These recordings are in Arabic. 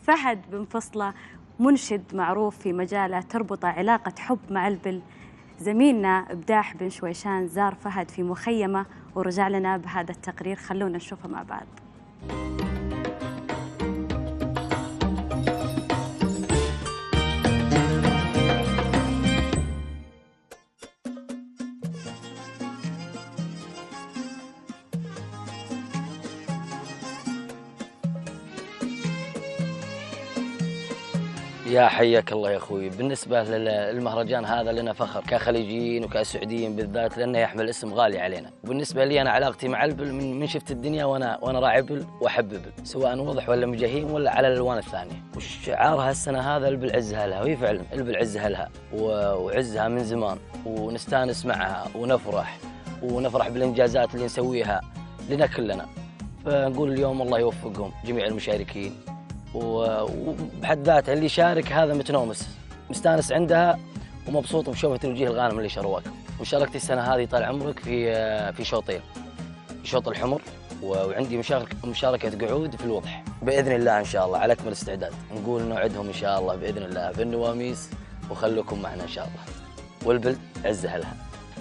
فهد بن فصلة منشد معروف في مجاله تربط علاقة حب مع البل. زميلنا إبداح بن شويشان زار فهد في مخيمة ورجع لنا بهذا التقرير، خلونا نشوفه مع بعض. يا حياك الله يا اخوي. بالنسبه للمهرجان هذا لنا فخر كخليجيين وكسعوديين بالذات، لانه يحمل اسم غالي علينا. وبالنسبه لي انا علاقتي مع البل من شفت الدنيا وانا راعي بل واحب بل، سواء وضح ولا مجهيم ولا على الالوان الثانيه. وشعارها السنه هذا البل عزها لها، وهي فعلا البل عزها لها وعزها من زمان، ونستانس معها ونفرح بالانجازات اللي نسويها لنا كلنا. فنقول اليوم الله يوفقهم جميع المشاركين، وبحد ذاتها اللي يشارك هذا متنومس مستانس عندها ومبسوط بشوفة الوجيه الغانم اللي شروك. وشاركت السنة هذه طال عمرك في شوطين، شوط الحمر وعندي مشاركة قعود في الوضح بإذن الله إن شاء الله على أكمل استعداد. نقول نوعدهم إن شاء الله بإذن الله في النواميس، وخلوكم معنا إن شاء الله. والبلد عزها لها.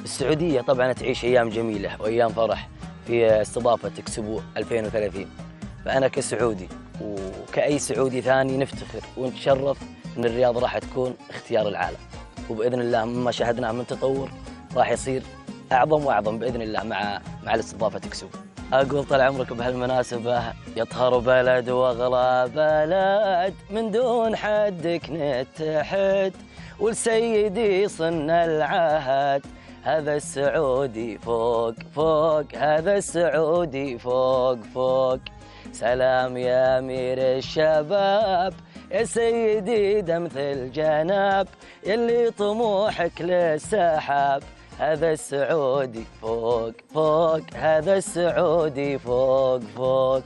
السعودية طبعا تعيش أيام جميلة وأيام فرح في استضافة إكسبو 2030. فأنا كسعودي وكأي سعودي ثاني نفتخر ونتشرف أن الرياض راح تكون اختيار العالم، وبإذن الله مما شاهدناه من تطور راح يصير أعظم وأعظم بإذن الله مع الاستضافة إكسبو. أقول طال عمرك بهالمناسبة يطهر بلد وأغلى بلد، من دون حدك نتحد والسيدي صن العهد. هذا السعودي فوق فوق، هذا السعودي فوق فوق. سلام يا أمير الشباب، يا سيدي دمث الجناب، يلي طموحك للسحاب. هذا السعودي فوق فوق، هذا السعودي فوق فوق.